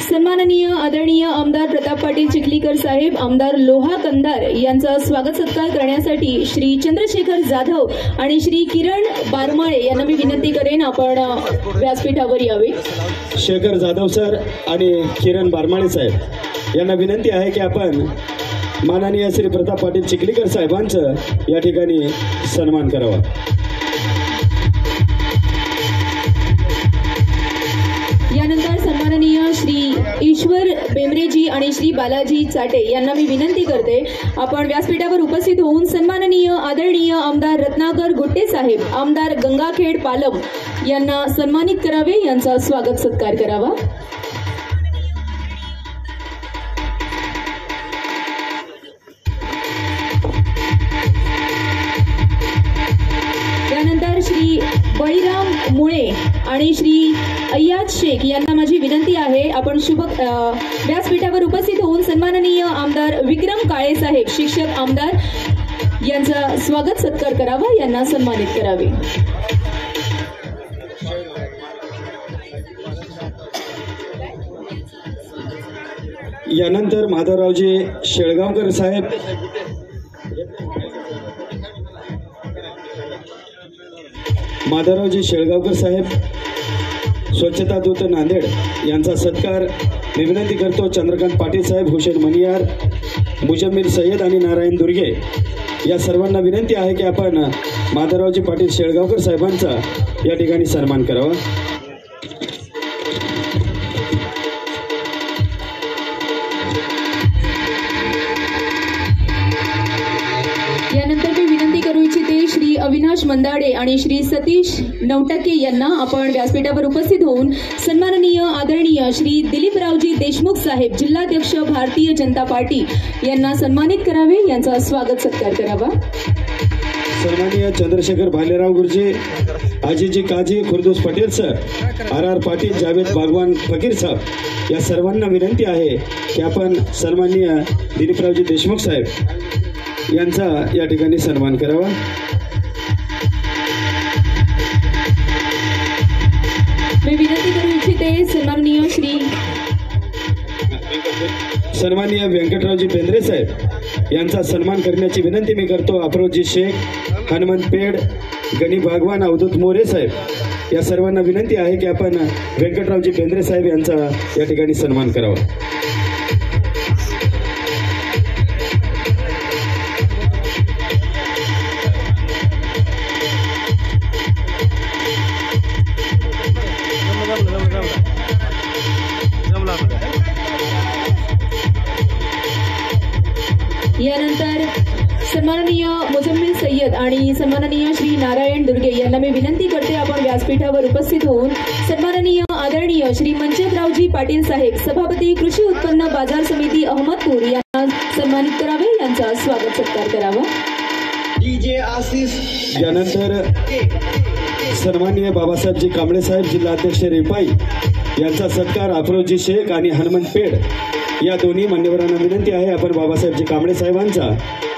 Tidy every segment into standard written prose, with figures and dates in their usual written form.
सन्माननीय आदरणीय आमदार प्रताप पाटील चिखलीकर साहेब, आमदार लोहा कंधार यांचा स्वागत सत्कार करण्यासाठी श्री चंद्रशेखर जाधव आणि श्री किरण बारमाळे यांना मी विनंती करेन आपण व्यासपीठावर यावे। शेखर जाधव सर आणि किरण बारमाळे साहेब यांना विनंती आहे की आपण माननीय श्री प्रताप पाटील चिखलीकर साहेबांचं या ठिकाणी सन्मान करावा। यानंतर सन्माननीय श्री ईश्वर बेमरेजी आणि श्री बालाजी चाटे यांना मी विनंती करते आपण व्यासपीठावर उपस्थित होऊन सन्माननीय आदरणीय आमदार रत्नाकर गुट्टे साहेब, आमदार गंगाखेड पालम यांना सन्मानित करावे, यांचा स्वागत सत्कार करावा। त्यानंतर श्री बळीराम मुळे आणि श्री अय्याज शेख यांना माझी विनंती आहे आपण व्यासपीठावर उपस्थित होऊन सन्माननीय आमदार विक्रम काळे साहेब, शिक्षक आमदार यांचा स्वागत सत्कार करावा, यांना सन्मानित करावे। यानंतर माधवरावजी शेळगावकर साहेब, माधवरावजी शेळगावकर साहेब स्वच्छता दूत नांदेड यांचा सत्कार मी विनंती करतो। चंद्रकांत पाटील साहेब, हुसेन मनियार, मुजम्मिर सय्यद आणि नारायण दुर्गे या सर्वांना विनंती आहे की आपण माधवरावजी पाटील शेळगावकर साहेबांचा या ठिकाणी सन्मान करावा। यानंतर मी विनंती करू इच्छिते श्री अविनाश मंदाडे आणि श्री सतीश नवटके यांना आपण व्यासपीठावर उपस्थित होऊन सन्माननीय आदरणीय श्री दिलीपरावजी देशमुख साहेब, जिल्हाध्यक्ष भारतीय जनता पार्टी यांना सन्मानित करावे, यांचा स्वागत सत्कार करावा। सन्माननीय चंद्रशेखर भालेराव गुरुजी, आजीजी काजी, खुर्दूस पटेल सर, आर पाटील, जावेद बागवान, फकीर साहेब या सर्वांना विनंती आहे की आपण सन्माननीय दिलीपरावजी देशमुख साहेब यांचा या ठिकाणी सन्मान करावा। मी विनंती करू इच्छिते सन्माननीय व्यंकटरावजी बेंद्रे साहेब यांचा सन्मान करण्याची विनंती मी करतो। अफरोजी शेख, हनुमंत पेड, गणी बागवान, अवधूत मोरे साहेब या सर्वांना विनंती आहे की आपण व्यंकटरावजी बेंद्रे साहेब यांचा या ठिकाणी सन्मान करावा। यानंतर सन्माननीय मुजम्मिल सय्यद आणि सन्माननीय श्री नारायण दुर्गे यांना मी विनंती करते आपण व्यासपीठावर उपस्थित होऊन सन्माननीय आदरणीय श्री मनचंदरावजी पाटील साहेब, सभापती कृषी उत्पन्न बाजार समिती अहमदपूर यांना सन्मानित करावे, यांचा स्वागत सत्कार करावा। यानंतर सन्माननीय बाबासाहेबजी कांबळे साहेब, जिल्हाध्यक्ष रिपाई यांचा सत्कार अफरोजी शेख आणि हनुमंत पेड या दोन्ही मान्यवरांना विनंती आहे आपण बाबासाहेबजी कांबळे साहेबांचा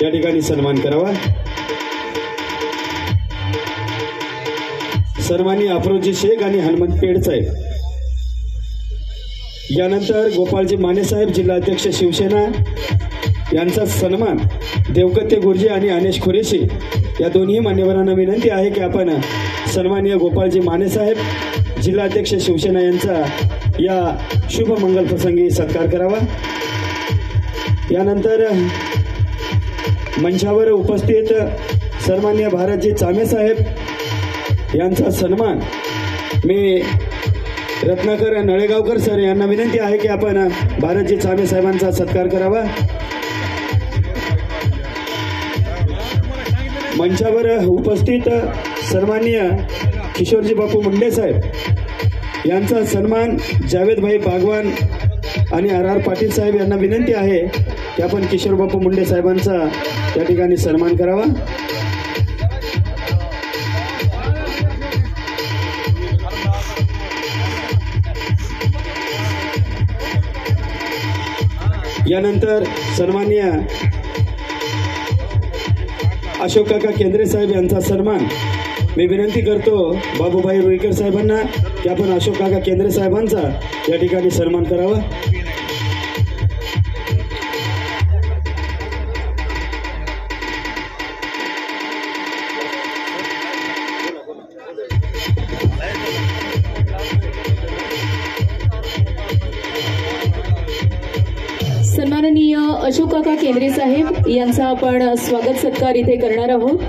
या ठिकाणी सन्मान करावा। सन्माननीय अफरोजी शेख आणि हनुमंत पेड साहेब। यानंतर गोपाळजी माने साहेब, जिल्हाध्यक्ष शिवसेना यांचा सन्मान देवकत्ते गुरुजी आणि अनेश खुरेशी या दोन्ही मान्यवरांना विनंती आहे की आपण सन्माननीय गोपाळजी माने साहेब, जिल्हाध्यक्ष शिवसेना यांचा या शुभ मंगल प्रसंगी सत्कार करावा। यानंतर मंचावर उपस्थित सन्माननीय भारतजी चामे साहेब यांचा सन्मान मी रत्नाकर नळेगावकर सर यांना विनंती आहे की आपण भारतजी चामे साहेबांचा सत्कार करावा। मंचावर उपस्थित सन्माननीय किशोरजी बापू मुंडे साहेब यांचा सन्मान जावेद भाई बागवान आणि आर पाटील साहेब यांना विनंती आहे की आपण किशोर बापू मुंडे साहेबांचा या ठिकाणी सन्मान करावा। यानंतर सन्माननीय अशोक काका केंद्रे साहेब यांचा सन्मान मी विनंती करतो बाबूभाई रुईकर साहेबांना की आपण अशोक काका केंद्रे साहेबांचा या ठिकाणी सन्मान करावा. सन्माननीय अशोक काका केंद्रे साहेब यांचा आपण स्वागत सत्कार इथे करणार आहोत.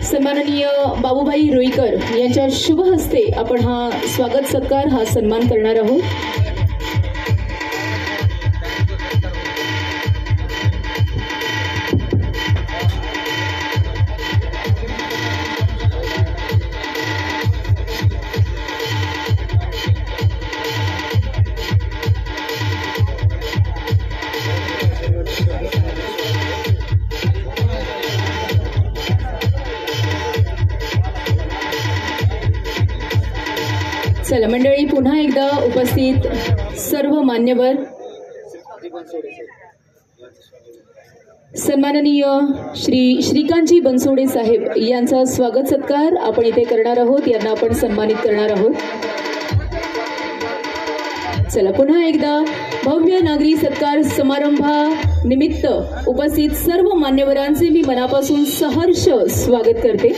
सन्माननीय बाबूभाई रुईकर यांच्या शुभ हस्ते आपण हा स्वागत सत्कार हा सन्मान करणार आहोत. चला मंडळी, पुन्हा एकदा उपस्थित सर्व मान्यवर, सन्माननीय श्री श्रीकांतजी बनसोडे साहेब यांचा स्वागत सत्कार आपण इथे करणार आहोत. यांना आपण सन्मानित करणार आहोत. चला पुन्हा एकदा भव्य नागरी सत्कार समारंभानिमित्त उपस्थित सर्व मान्यवरांचे मी मनापासून सहर्ष स्वागत करते.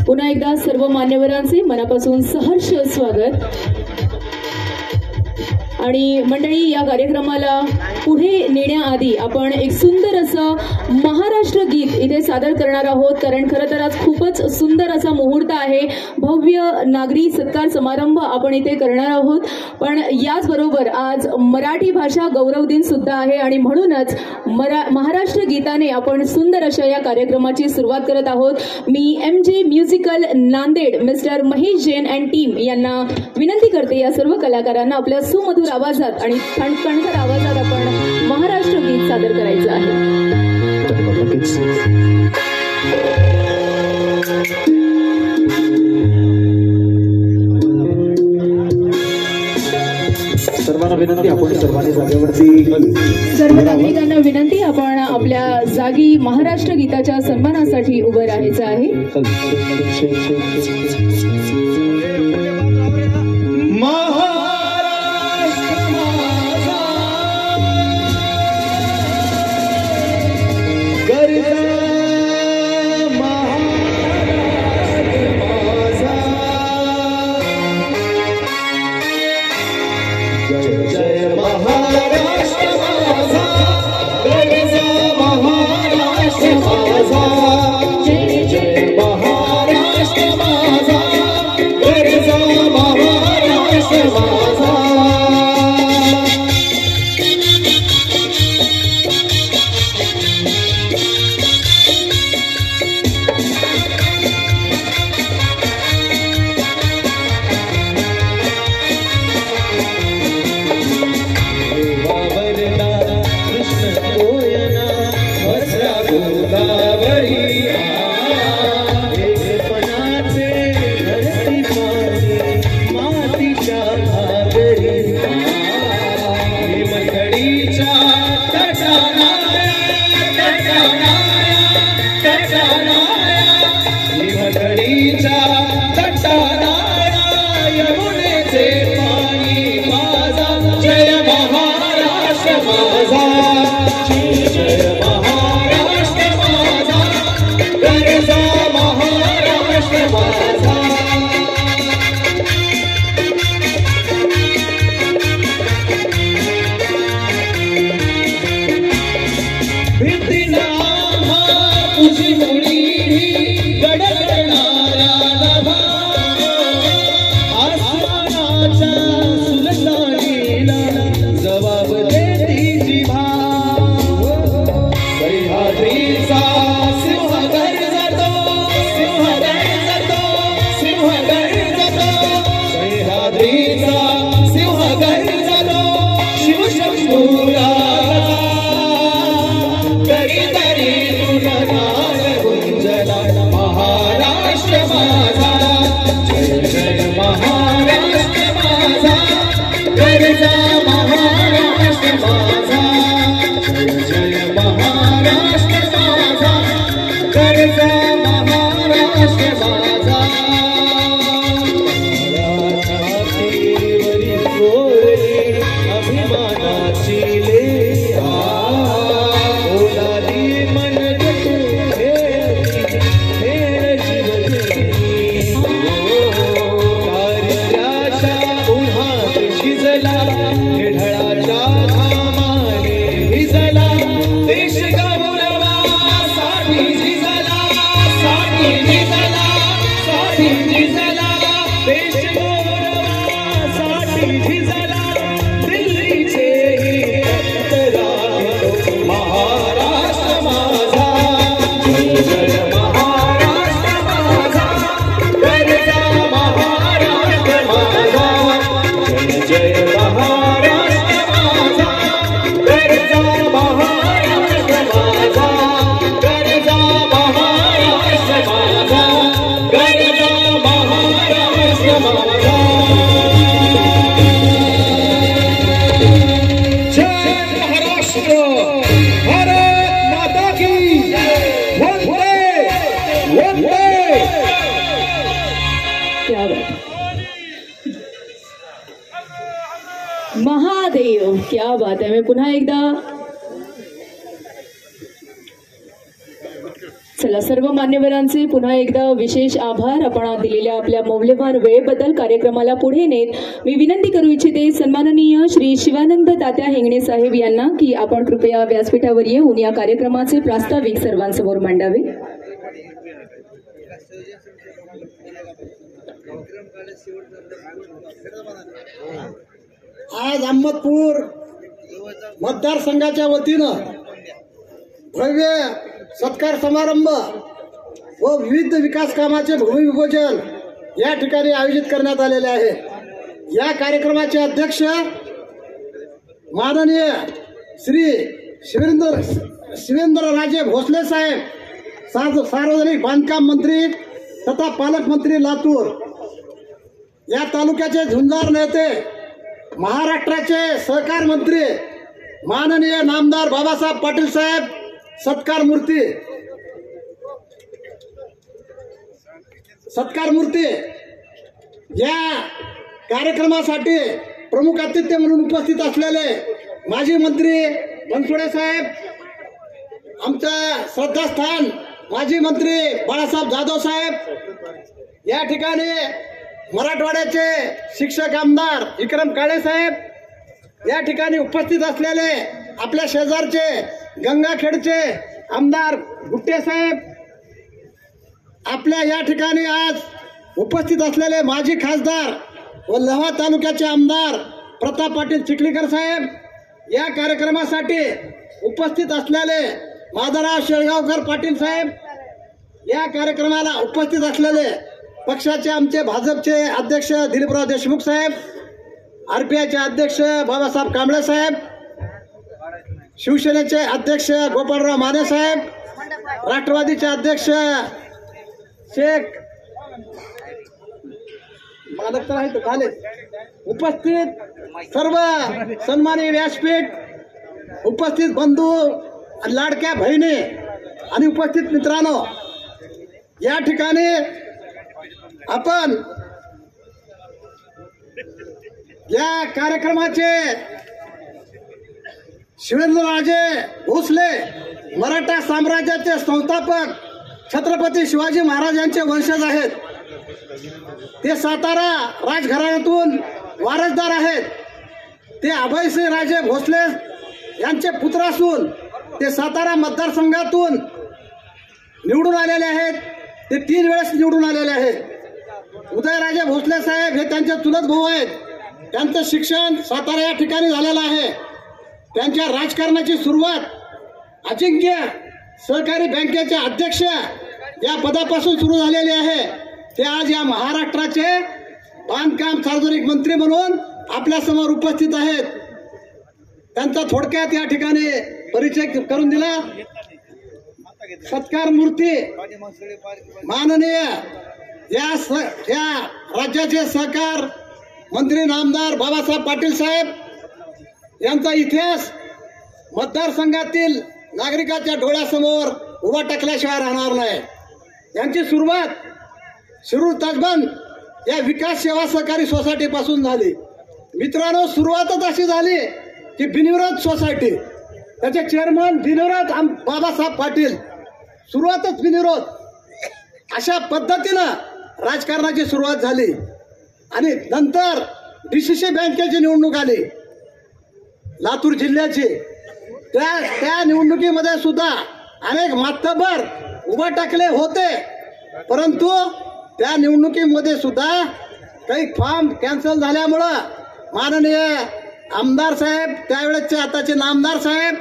पुन्हा एकदा सर्व मान्यवरांचे मनापासून सहर्ष स्वागत. आणि मंडळी, या कार्यक्रमाला पुढे नेण्याआधी आपण एक सुंदर असं महाराष्ट्र गीत इथे सादर करणार आहोत. कारण खरं तर आज खूपच सुंदर असा मुहूर्त आहे. भव्य नागरी सत्कार समारंभ आपण इथे करणार आहोत. पण याचबरोबर आज मराठी भाषा गौरव दिन सुद्धा आहे आणि म्हणूनच महाराष्ट्र गीताने आपण सुंदर अशा या कार्यक्रमाची सुरुवात करत आहोत. मी MJ musical Nanded mister Mahesh Jain and team यांना विनंती करते, या सर्व कलाकारांना आपल्या सुमधुर आवाजात आणि खणखणकर आवाजात आपण महाराष्ट्र गीत सादर करायचं आहे. सर्वांना विनंती, आपण सर्वांनी जागेवरती, सर्व नागरिकांना विनंती, आपण आपल्या जागी महाराष्ट्र गीताच्या सन्मानासाठी उभं राहायचं आहे. Gari महादेव, क्या बात आहे. मी पुन्हा एकदा चला सर्व मान्यवरांचे पुन्हा एकदा विशेष आभार. आपण दिलेल्या आपल्या मौल्यवान वेळेबद्दल. कार्यक्रमाला पुढे नेत मी विनंती करू इच्छिते सन्माननीय श्री शिवानंद तात्या हेंगणे साहेब यांना की आपण कृपया व्यासपीठावर येऊन या कार्यक्रमाचे प्रास्ताविक सर्वांसमोर मांडावे. आज अहमदपूर मतदारसंघाच्या वतीनं भव्य सत्कार समारंभ व विविध विकास कामाचे भूमिपूजन या ठिकाणी आयोजित करण्यात आलेले आहे. या कार्यक्रमाचे अध्यक्ष माननीय श्री शिवेंद्रराजे भोसले साहेब, सार्वजनिक बांधकाम मंत्री तथा पालकमंत्री लातूर. या तालुक्याचे झुंजार नेते महाराष्ट्राचे सहकार मंत्री माननीय नामदार बाबासाहेब पाटील साहेब सत्कार मूर्ती या कार्यक्रमासाठी प्रमुख अतिथी म्हणून उपस्थित असलेले माजी मंत्री बनसोडे साहेब, आमचं श्रद्धास्थान माजी मंत्री बाळासाहेब जाधव साहेब, या ठिकाणी मराठवाड्याचे शिक्षक आमदार विक्रम काळे साहेब, या ठिकाणी उपस्थित असलेले आपल्या शेजारचे गंगाखेडचे आमदार गुट्टे साहेब, आपल्या या ठिकाणी आज उपस्थित असलेले माजी खासदार व लोहा तालुक्याचे आमदार प्रताप पाटील चिखलीकर साहेब, या कार्यक्रमासाठी उपस्थित असलेले माधवराव शेळगावकर पाटील साहेब, या कार्यक्रमाला उपस्थित असलेले पक्षाचे आमचे भाजपचे अध्यक्ष दिलीपराव देशमुख साहेब, आरपीआयचे अध्यक्ष बाबासाहेब कांबळे साहेब, शिवसेनेचे अध्यक्ष गोपाळराव माने साहेब, राष्ट्रवादीचे अध्यक्ष शेख मालक तर आहेत झाले, उपस्थित सर्व सन्मानी व्यासपीठ, उपस्थित बंधू लाडक्या बहिणी आणि उपस्थित मित्रांनो, या ठिकाणी आपण या कार्यक्रमाचे शिवेंद्रराजे भोसले मराठा साम्राज्याचे संस्थापक छत्रपती शिवाजी महाराज यांचे वंशज आहेत. ते सातारा राजघराण्यातून वारसदार आहेत. ते अभयसिंह राजे भोसले यांचे पुत्र असून ते सातारा मतदारसंघातून निवडून आलेले आहेत. ते 3 वेळेस निवडून आलेले आहेत. उदयराजे भोसले साहेब हे त्यांचे चुलत भाऊ आहेत. त्यांचं शिक्षण सातारा या ठिकाणी झालेलं आहे. त्यांच्या राजकारणाची सुरुवात अजिंक्य सहकारी बँकेचे अध्यक्ष या पदापासून सुरू झालेली आहे. ते आज या महाराष्ट्राचे बांधकाम सार्वजनिक मंत्री म्हणून आपल्या समोर उपस्थित आहेत. त्यांचा थोडक्यात या ठिकाणी परिचय करून दिला. सत्कार मूर्ती माननीय या राज्याचे सहकार मंत्री नामदार बाबासाहेब पाटील साहेब यांचा इतिहास मतदारसंघातील नागरिकांच्या डोळ्यासमोर उभा टाकल्याशिवाय राहणार नाही. यांची सुरुवात शिरूर ताजबंद या विकास सेवा सहकारी सोसायटीपासून झाली. मित्रांनो, सुरुवातच अशी झाली की बिनविरोध सोसायटी, त्याचे चेअरमन बिनविरोध बाबासाहेब पाटील, सुरुवातच बिनविरोध. अशा पद्धतीनं राजकारणाची सुरुवात झाली आणि नंतर डीसीसी बँकेची निवडणूक आली लातूर जिल्ह्याची. त्या निवडणुकीमध्ये सुद्धा अनेक मातबर उभा टाकले होते, परंतु त्या निवडणुकीमध्ये सुद्धा काही फॉर्म कॅन्सल झाल्यामुळं माननीय आमदार साहेब, त्यावेळेसचे आताचे नामदार साहेब,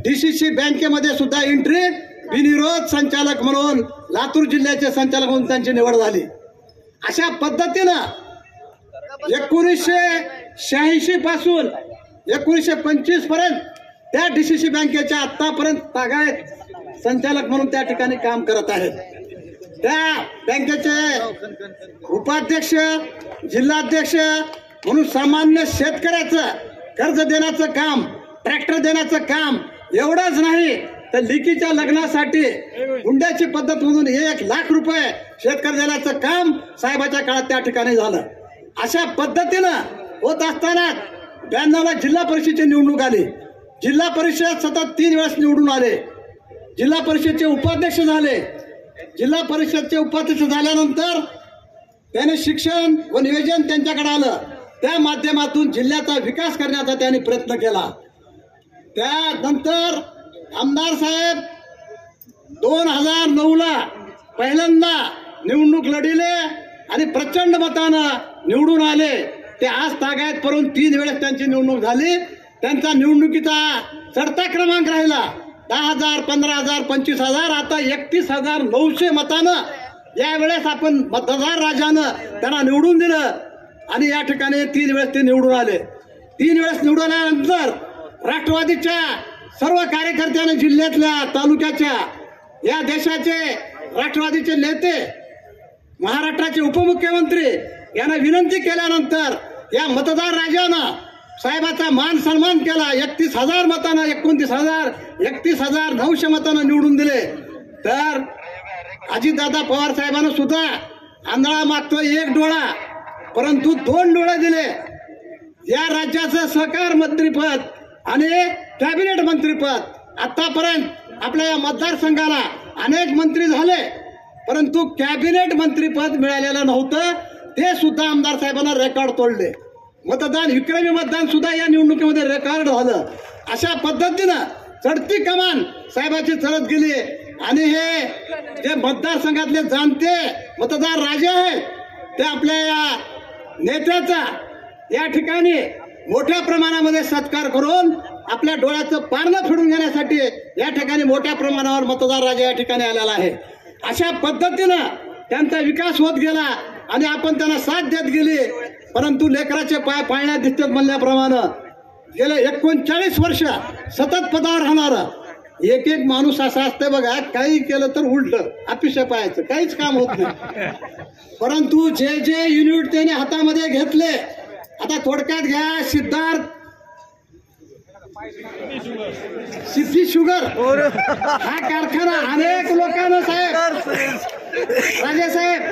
डीसीसी बँकेमध्ये सुद्धा एंट्री बिनविरोध संचालक म्हणून लातूर जिल्ह्याचे संचालक म्हणून त्यांची निवड झाली. अशा पद्धतीनं 1986 पासून 1925 पर्यंत त्या डीसीसी बँकेच्या आतापर्यंत तागायत संचालक म्हणून त्या ठिकाणी काम करत आहेत. त्या बँकेचे उपाध्यक्ष, जिल्हाध्यक्ष म्हणून सामान्य शेतकऱ्याचं कर्ज देण्याचं काम, ट्रॅक्टर देण्याचं काम, एवढंच नाही तर लेकीच्या लग्नासाठी हुंड्याची पद्धत म्हणून 1 लाख रुपये शेतकरी देण्याचं काम साहेबाच्या काळात त्या ठिकाणी झालं. अशा पद्धतीनं होत असताना 92ला जिल्हा परिषदेची निवडणूक आली. जिल्हा परिषद सतत 3 वेळेस निवडून आले. जिल्हा परिषदचे उपाध्यक्ष झाले. जिल्हा परिषदचे उपाध्यक्ष झाल्यानंतर त्याने शिक्षण व नियोजन त्यांच्याकडे आलं. त्या माध्यमातून जिल्ह्याचा विकास करण्याचा त्यांनी प्रयत्न केला. त्यानंतर आमदार साहेब 2009ला पहिल्यांदा निवडणूक लढिले आणि प्रचंड मतानं निवडून आले. ते आज तागायत करून 3 वेळेस त्यांची निवडणूक झाली. त्यांचा निवडणुकीचा चढता क्रमांक राहिला. 10,000, 15,000, 25,000, आता 31,900 मतानं यावेळेस आपण मतदार राजानं त्यांना निवडून दिलं आणि या ठिकाणी 3 वेळेस ते निवडून आले. 3 वेळेस निवडून आल्यानंतर राष्ट्रवादीच्या सर्व कार्यकर्त्यांनी, जिल्ह्यातल्या, तालुक्याच्या, या देशाचे राष्ट्रवादीचे नेते, महाराष्ट्राचे उपमुख्यमंत्री यांना विनंती केल्यानंतर या मतदार राजानं साहेबाचा मान सन्मान केला. 31,000 मतानं 31,900 मतानं निवडून दिले. तर अजितदादा पवार साहेबांना सुद्धा आंधळा मागतो 1 डोळा, परंतु 2 डोळे दिले. या राज्याचं सहकार मंत्रीपद आणि कॅबिनेट मंत्रीपद आतापर्यंत आपल्या या मतदारसंघाला अनेक मंत्री झाले, परंतु कॅबिनेट मंत्रीपद मिळालेलं नव्हतं. ते सुद्धा आमदार साहेबांना रेकॉर्ड तोडले. मतदान, विक्रमी मतदान सुद्धा या निवडणुकीमध्ये रेकॉर्ड झालं. अशा पद्धतीनं चढती कमान साहेबाची चढत गेली आणि हे जे मतदारसंघातले जाणते मतदार राजे आहेत ते आपल्या या नेत्याचा या ठिकाणी मोठ्या प्रमाणामध्ये सत्कार करून आपल्या डोळ्याचं पारणं फिरून घेण्यासाठी या ठिकाणी मोठ्या प्रमाणावर मतदार राजा या ठिकाणी आलेला आहे. अशा पद्धतीनं त्यांचा विकास होत गेला आणि आपण त्यांना साथ देत गेली. परंतु लेकराचे पाय पाळण्यात दिसतात म्हणल्याप्रमाणे गेले 39 वर्ष सतत पदावर राहणार एक माणूस असा असते बघा, काही केलं तर उलट अपिशा पाहायचं, काहीच काम होत नाही. परंतु जे जे युनिट त्याने हातामध्ये घेतले, आता थोडक्यात घ्या, सिद्धी शुगर हा कारखाना अनेक लोकांना साहेब, राजे साहेब,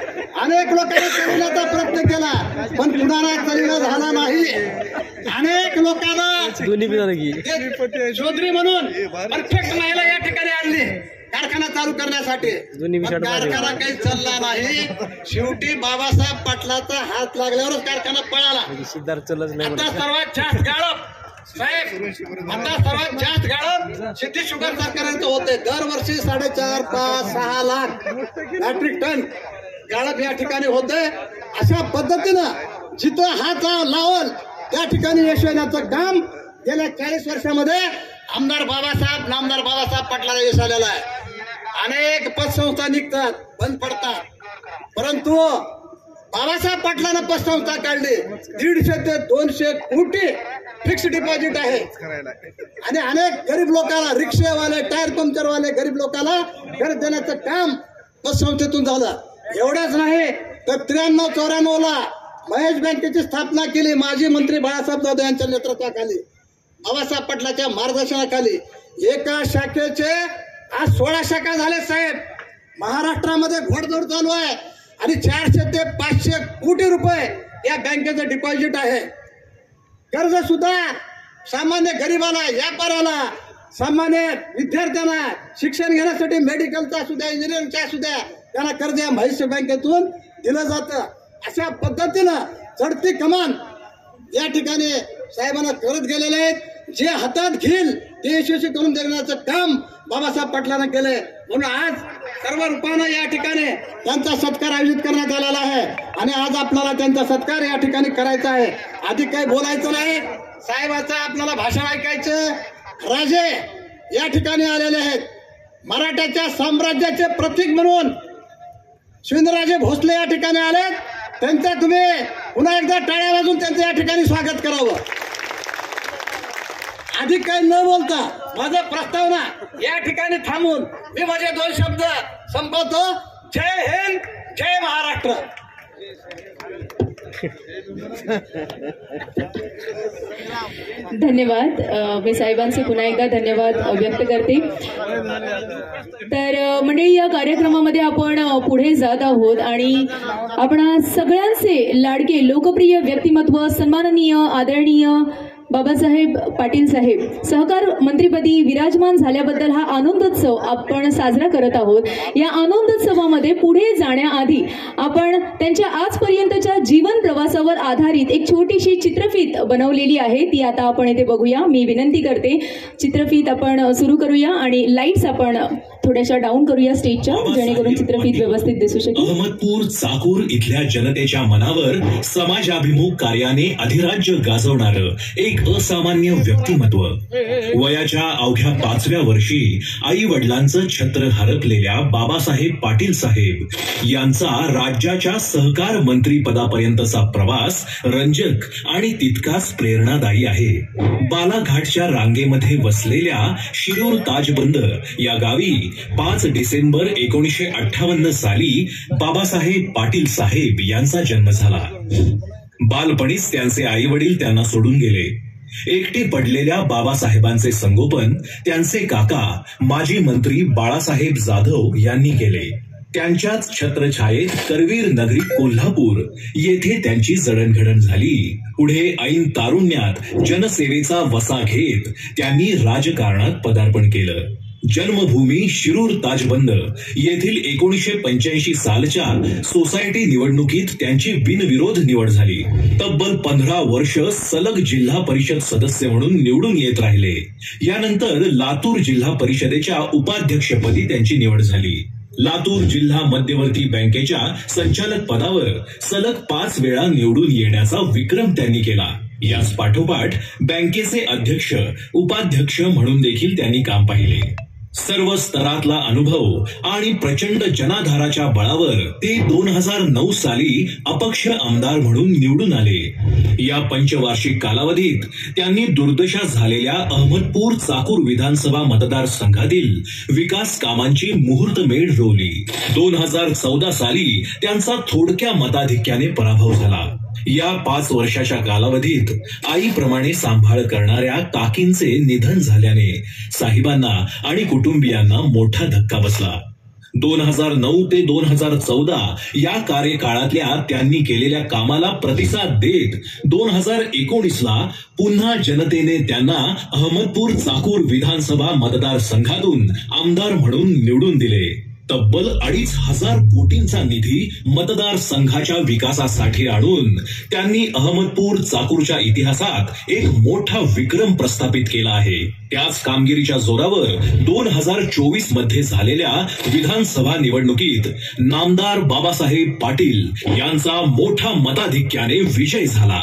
अनेक लोकांनी चालवण्याचा प्रयत्न केला पण कुणाला चालवला झाला नाही. अनेक लोकांना चौधरी म्हणून परफेक्ट महिला या ठिकाणी आणली कारखाना चालू करण्यासाठी, कारखाना काही चालला नाही. शेवटी बाबासाहेब पाटलाचा हात लागल्यावरच कारखाना पळाला. आता सर्वात जास्त गाळप साहेब, आता सर्वात जास्त गाळप सिद्धी शुगर कारखान्याचं होते. दरवर्षी 4.5, 5, 6 लाख मॅट्रिक टन गाळप या ठिकाणी होते. अशा पद्धतीनं जिथं हात लावल त्या ठिकाणी यश येण्याचं काम गेल्या 40 वर्षामध्ये आमदार बाबासाहेब, नामदार बाबासाहेब पाटलाला यश आलेलं आहे. अनेक पतसंस्था निघतात, बंद पडतात, परंतु बाबासाहेब पाटलांना पतसंस्था काढली. 150 ते 200 कोटी फिक्स डिपॉझिट आहे आणि अनेक गरीब लोकांना, रिक्षावाले, टायर पंक्चरवाले गरीब लोकांना घर देण्याचं काम पतसंस्थेतून झालं. एवढंच नाही तर 93-94ला महेश बँकेची स्थापना केली. माजी मंत्री बाळासाहेब जाधव यांच्या नेतृत्वाखाली, बाबासाहेब पाटलाच्या मार्गदर्शनाखाली. एका शाखेचे आज 16 शाखा झाले साहेब. महाराष्ट्रामध्ये घोडदौड चालू आहे आणि 400 ते 500 कोटी रुपये या बँकेचं डिपॉझिट आहे. कर्ज सुद्धा सामान्य गरीबाला, व्यापाराला, सामान्य विद्यार्थ्यांना शिक्षण घेण्यासाठी, मेडिकलचा सुद्धा, इंजिनिअरिंगचा सुद्धा त्यांना कर्ज या महेश बँकेतून दिलं जातं. अशा पद्धतीनं चढती कमान या ठिकाणी साहेबांना करत गेलेले आहेत. जे हातात घेईल ते यशस्वी करून देण्याचं काम बाबासाहेब पाटलांना केलंय. म्हणून आज सर्व रूपानं या ठिकाणी त्यांचा सत्कार आयोजित करण्यात आलेला आहे आणि आज आपल्याला त्यांचा सत्कार या ठिकाणी करायचा आहे. अधिक काही बोलायचं नाही. साहेबाचं आपल्याला भाषण ऐकायचं. राजे या ठिकाणी आलेले आहेत. मराठ्याच्या साम्राज्याचे प्रतीक म्हणून शिवेंद्रराजे भोसले या ठिकाणी आले. त्यांचं तुम्ही पुन्हा एकदा टाळ्या वाजून त्यांचं या ठिकाणी स्वागत करावं. अधिक काही न बोलता माझा प्रस्तावना या ठिकाणी थांबून मी माझे 2 शब्द संपवतो. जय हिंद, जय महाराष्ट्र. धन्यवाद. मी साहेबांचे पुन्हा एकदा धन्यवाद व्यक्त करते. तर मंडळी, या कार्यक्रमामध्ये आपण पुढे जात आहोत आणि आपण सगळ्यांचे लाडके लोकप्रिय व्यक्तिमत्व सन्माननीय आदरणीय बाबासाहेब पाटील साहेब सहकार मंत्रीपदी विराजमान झाल्याबद्दल हा आनंदोत्सव आपण साजरा करत आहोत. या आनंदोत्सवामध्ये पुढे जाण्याआधी आपण त्यांच्या आजपर्यंतच्या जीवन प्रवासावर आधारित एक छोटीशी चित्रफीत बनवलेली आहे. ती आता आपण इथे बघूया. मी विनंती करते चित्रफीत आपण सुरू करूया आणि लाईट्स आपण थोड्याशा डाऊन करूया स्टेजच्या, जेणेकरून चित्रफीत व्यवस्थित दिसू शकेल. अहमदपूर चाकूर इथल्या जनतेच्या मनावर समाजाभिमुख कार्याने अधिराज्य गाजवणारं एक असामान्य व्यक्तिमत्व. वयाच्या अवघ्या 5व्या वर्षी आई वडिलांचं छत्र हरपलेल्या बाबासाहेब पाटील साहेब यांचा राज्याच्या सहकार मंत्री पदापर्यंतचा प्रवास रंजक आणि तितकाच प्रेरणादायी आहे. बालाघाटच्या रांगेमध्ये वसलेल्या शिरूर ताजबंद या गावी 5 डिसेंबर 1958 साली बाबासाहेब पाटील साहेब यांचा जन्म झाला. बालपणीच त्यांचे आई वडील त्यांना सोडून गेले. एकटे पडलेल्या बाबासाहेबांचे संगोपन त्यांचे काका माजी मंत्री बाळासाहेब जाधव यांनी केले. त्यांच्याच छत्रछायेत करवीर नगरी कोल्हापूर येथे त्यांची जडणघडण झाली. पुढे ऐन तारुण्यात जनसेवेचा वसा घेत त्यांनी राजकारणात पदार्पण केलं. जन्मभूमी शिरूर ताजबंद येथील 1985 सालच्या सोसायटी निवडणुकीत त्यांची बिनविरोध निवड झाली. तब्बल 15 वर्ष सलग जिल्हा परिषद सदस्य म्हणून निवडून येत राहिले. यानंतर लातूर जिल्हा परिषदेच्या उपाध्यक्षपदी त्यांची निवड झाली. लातूर जिल्हा मध्यवर्ती बँकेच्या संचालक पदावर सलग 5 वेळा निवडून येण्याचा विक्रम त्यांनी केला. याच पाठोपाठ बँकेचे अध्यक्ष उपाध्यक्ष म्हणून देखील त्यांनी काम पाहिले. सर्व स्तरातला अनुभव आणि प्रचंड जनाधाराच्या बळावर ते 2009 साली अपक्ष आमदार म्हणून निवडून आले. या पंचवार्षिक कालावधीत त्यांनी दुर्दशा झालेल्या अहमदपूर चाकूर विधानसभा मतदारसंघातील विकास कामांची मुहूर्तमेढ रोवली. 2014 साली त्यांचा थोडक्या मताधिक्याने पराभव झाला. या 5 वर्षाच्या कालावधीत आईप्रमाणे सांभाळ करणाऱ्या काकींचे निधन झाल्याने साहेबांना आणि कुटुंबियांना मोठा धक्का बसला. 2009 ते 2014 या कार्यकाळातल्या त्यांनी केलेल्या कामाला प्रतिसाद देत 2019ला पुन्हा जनतेने त्यांना अहमदपूर चाकूर विधानसभा मतदारसंघातून आमदार म्हणून निवडून दिले. तब्बल 2,500 कोटींचा निधी मतदारसंघाच्या विकासासाठी आणून त्यांनी अहमदपूर चाकूरच्या इतिहासात एक मोठा विक्रम प्रस्थापित केला आहे. त्याच कामगिरीच्या जोरावर 2024 मध्ये झालेल्या विधानसभा निवडणुकीत नामदार बाबासाहेब पाटील यांचा मोठ्या मताधिक्याने विजय झाला.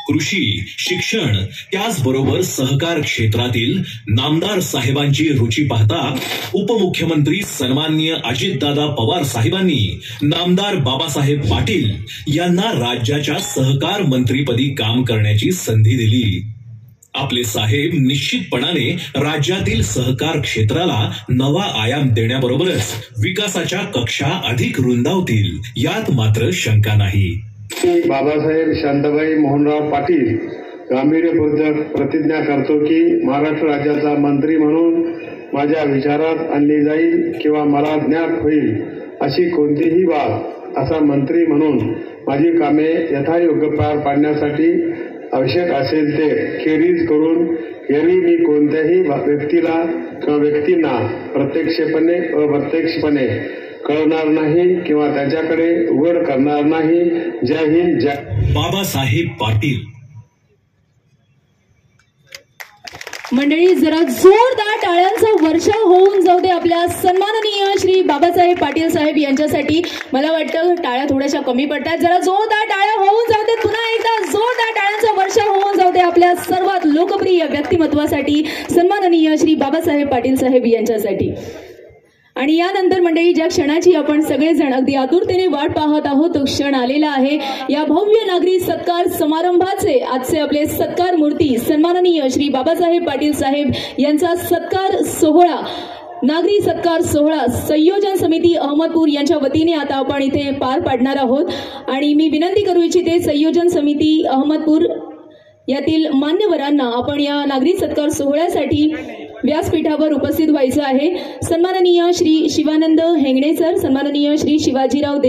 कृषी, शिक्षण त्याचबरोबर सहकार क्षेत्रातील नामदार साहेबांची रुची पाहता उपमुख्यमंत्री सन्माननीय अजितदादा पवार साहेबांनी नामदार बाबासाहेब पाटील यांना राज्याच्या सहकार मंत्रीपदी काम करण्याची संधी दिली. आपले साहेब निश्चितपणाने राज्यातील सहकार क्षेत्राला नवा आयाम देण्याबरोबरच विकासाच्या कक्षा अधिक रुंदावतील यात मात्र शंका नाही. बाबासाहेब शांताबाई मोहनराव पाटील गांभीर्यपूर्वक प्रतिज्ञा करतो की महाराष्ट्र राज्याचा मंत्री म्हणून माझ्या विचारात आणली जाईल किंवा मला ज्ञात होईल अशी कोणतीही बाब असा मंत्री म्हणून माझी कामे यथायोग्य पार पाडण्यासाठी आवश्यक असेल ते खेरीज करून एरवी मी कोणत्याही व्यक्तीला किंवा व्यक्तींना प्रत्यक्षपणे अप्रत्यक्षपणे कळणार नाही किंवा त्याच्याकडे उघड करणार नाही. जय हिंद, जय बाबासाहेब पाटील. मंडळी, जरा जोरदार टाळ्यांचा वर्षाव होऊन जाऊ दे आपल्या सन्माननीय श्री बाबासाहेब पाटील साहेब यांच्यासाठी. मला वाटतं टाळ्या थोड्याशा कमी पडतात. जरा जोरदार टाळ्या होऊन जाऊ दे. पुन्हा एकदा जोरदार टाळ्यांचा वर्षाव होऊन जाऊ दे आपल्या सर्वात लोकप्रिय व्यक्तिमत्वासाठी सन्माननीय श्री बाबासाहेब पाटील साहेब यांच्यासाठी. आणि यानंतर मंडळी ज्या क्षणाची आपण सगळेजण अगदी आतुरतेने वाट पाहत आहोत तो क्षण आलेला आहे। या भव्य नागरी सत्कार समारंभाचे आजचे आपले सत्कार मूर्ती सन्माननीय श्री बाबासाहेब पाटील साहेब यांचा सत्कार सोहळा नागरी सत्कार सोहळा संयोजन समिती अहमदपूर यांच्या वतीने आता आपण इथे पार पाडणार आहोत। आणि मी विनंती करू इच्छिते संयोजन समिती अहमदपूर यातील मान्यवरांना आपण या नागरी सत्कार सोहळ्यासाठी व्यासपीठावर उपस्थित व्हायचं आहे। सन्माननीय श्री शिवानंद हेंगणे सर, सन्माननीय श्री शिवाजीराव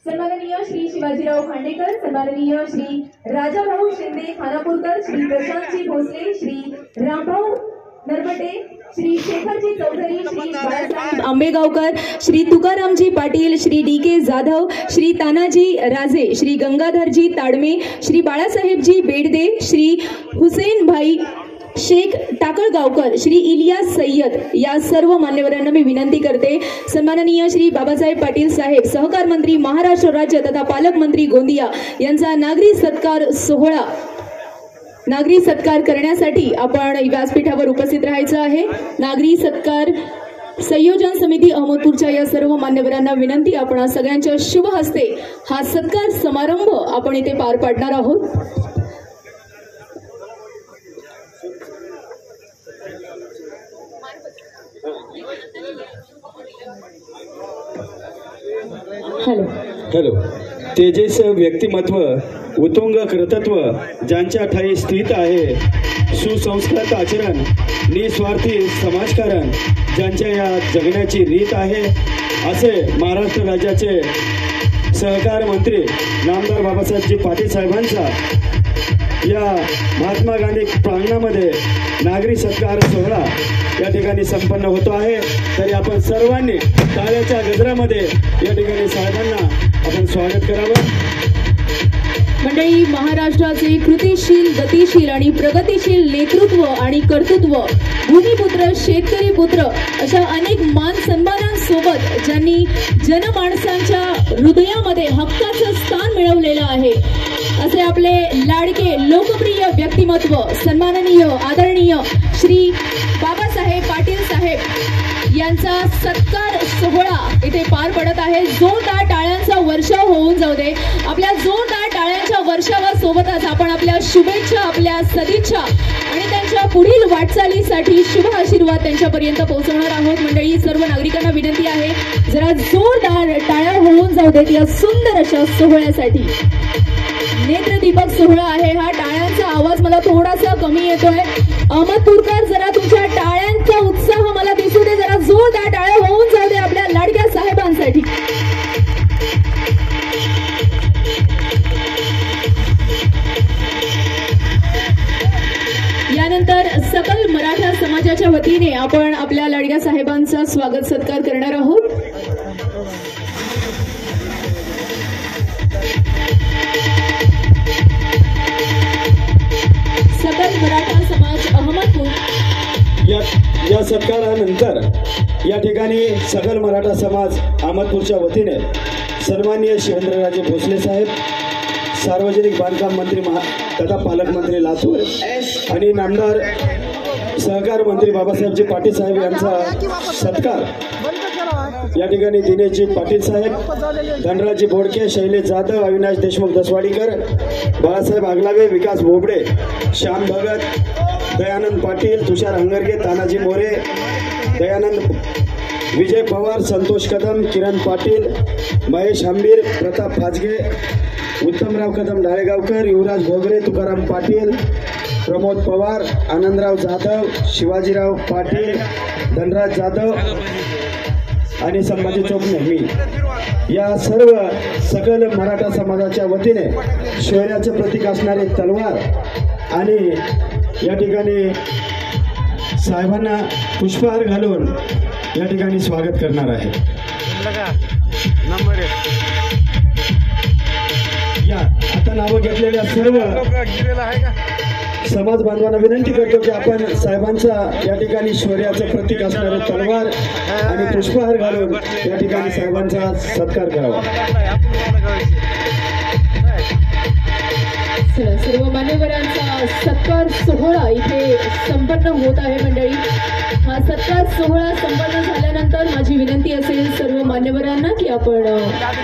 सन्माननीय श्री शिवाजीराव खांडेकर, सन्माननीय श्री राजाभाऊ शिंदे खानापूरकर, श्री प्रशांतजी भोसले, श्री रामभाऊ नरवटे, श्री शेखरजी चौधरी, श्री बाळासाहेब आंबेगावकर, श्री तुकारामजी पाटील, श्री डी.के. जाधव, श्री तानाजी राजे, श्री गंगाधरजी ताडमे, श्री बाळासाहेबजी बेडदे, श्री हुसेन भाई शेख टाकळगावकर, श्री इलियास सय्यद या सर्व मान्यवरांना मी विनंती करते सन्माननीय श्री बाबासाहेब पाटील साहेब सहकार मंत्री महाराष्ट्र राज्य तथा पालकमंत्री गोंदिया यांचा नागरी सत्कार सोहळा नागरी सत्कार करण्यासाठी आपण व्यासपीठावर उपस्थित राहायचं आहे। नागरी सत्कार संयोजन समिती अहमदपूरच्या या सर्व मान्यवरांना विनंती आपण सगळ्यांच्या शुभ हस्ते हा सत्कार समारंभ आपण इथे पार पाडणार आहोत। हॅलो। तेजस व्यक्तिमत्व उत्तुंग कर्तृत्व ज्यांच्या ठाई स्थित आहे, सुसंस्कृत आचरण निस्वार्थी समाजकारण ज्यांच्या या जगण्याची रीत आहे, असे महाराष्ट्र राज्याचे सहकार मंत्री नामदार बाबासाहेबजी पाटील साहेबांचा या महात्मा गांधी प्रांगणामध्ये नागरी सत्कार सोहळा या ठिकाणी संपन्न होतो आहे। तरी आपण सर्वांनी टाळ्याच्या गजरामध्ये या ठिकाणी साहेबांना आपण स्वागत करावं। मंडळी, महाराष्ट्राचे कृतिशील गतिशील आणि प्रगतिशील नेतृत्व आणि कर्तृत्व भूमिपुत्र शेतकरी पुत्र अशा अनेक मान सन्मानांसोबत ज्यांनी जनमानसांच्या हृदयामध्ये हक्काचं स्थान मिळवलेलं आहे, असे आपले लाडके लोकप्रिय व्यक्तिमत्व सन्माननीय आदरणीय श्री बाबासाहेब पाटील साहेब यांचा सत्कार सोहळा इथे पार पडत आहे। जोरदार टाळ्यांचा वर्षाव होऊन जाऊ दे। आपल्या जोरदार टाळ्यांच्या वर्षावासोबतच आपण आपल्या शुभेच्छा आपल्या सदिच्छा आणि त्यांच्या पुढील वाटचालीसाठी शुभ आशीर्वाद त्यांच्यापर्यंत पोहोचवणार आहोत। मंडळी, सर्व नागरिकांना विनंती आहे जरा जोरदार टाळ्या होऊन जाऊ देत या सुंदर अशा सोहळ्यासाठी। नेत्रदीपक सोहळा आहे हा। टाळ्यांचा आवाज मला थोडासा कमी येतोय। अहमदपूरकर, जरा तुमच्या टाळ्यांचा उत्साह मला दिसू दे। जरा जोरदार टाळ्या होऊन जाऊ दे आपल्या लाडक्या साहेबांसाठी। यानंतर सकल मराठा समाजाच्या वतीने आपण आपल्या लाडक्या साहेबांचा स्वागत सत्कार करणार आहोत। सकल मराठा समाज अहमदपूर या सत्कारानंतर या ठिकाणी सकल मराठा समाज अहमदपूरच्या वतीने सन्माननीय शिवेंद्रराजे भोसले साहेब, सार्वजनिक बांधकाम मंत्री तथा पालकमंत्री लातूर आणि नामदार सहकार मंत्री बाबासाहेबजी पाटील साहेब यांचा सत्कार या ठिकाणी दिनेशजी पाटील साहेब, धनराजजी बोडके, शैलेश जाधव, अविनाश देशमुख दसवाडीकर, बाळासाहेब आगलावे, विकास बोबडे, श्याम भगत, दयानंद पाटील, तुषार हंगरगे, तानाजी मोरे, दयानंद विजय पवार, संतोष कदम, किरण पाटील, महेश हंबीर, प्रताप फाजगे, उत्तमराव कदम डाळेगावकर, युवराज भोगरे, तुकाराम पाटील, प्रमोद पवार, आनंदराव जाधव, शिवाजीराव पाटील, धनराज जाधव आणि संभाजी चौकणे मी या सर्व सकल मराठा समाजाच्या वतीने शौर्याचे प्रतीक असणारे तलवार आणि या ठिकाणी साहेबांना पुष्पहार घालून या ठिकाणी स्वागत करणार आहे। या आता नावं घेतलेल्या सर्व समाज बांधवांना विनंती करतो की आपण साहेबांचा या ठिकाणी शौर्याचं प्रतीक असणारे तलवार आणि पुष्पहार घालून या ठिकाणी साहेबांचा सत्कार करावा। चला, सर्व मान्यवरांचा सत्कार सोहळा इथे संपन्न होत आहे मंडळी. हा सत्कार सोहळा संपन्न झाल्यानंतर माझी विनंती असेल सर्व मान्यवरांना की आपण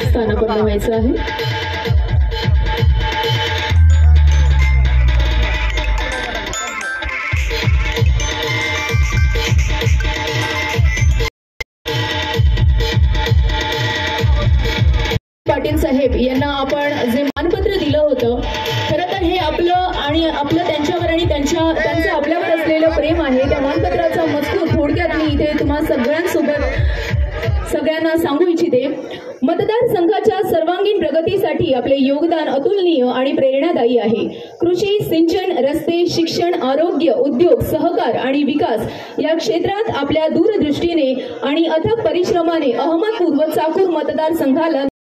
स्थानापन्न व्हायचं आहे. पाटील साहेब यांना आपण जे मानपत्र दिलं होतं, खरं तर हे आपलं त्यांच्यावर आणि त्यांचं आपल्यावर असलेलं प्रेम आहे. त्या मानपत्राचा मजकूर थोडक्यात मी इथे तुम्हा सगळ्यांना सांगू इच्छिते. मतदारसंघाच्या सर्वांगीण प्रगतीसाठी आपले योगदान अतुलनीय आणि प्रेरणादायी आहे. कृषी, सिंचन, रस्ते, शिक्षण, आरोग्य, उद्योग, सहकार आणि विकास या क्षेत्रात आपल्या दूरदृष्टीने आणि अथक परिश्रमाने अहमदपूर व चाकूर मतदारसंघाला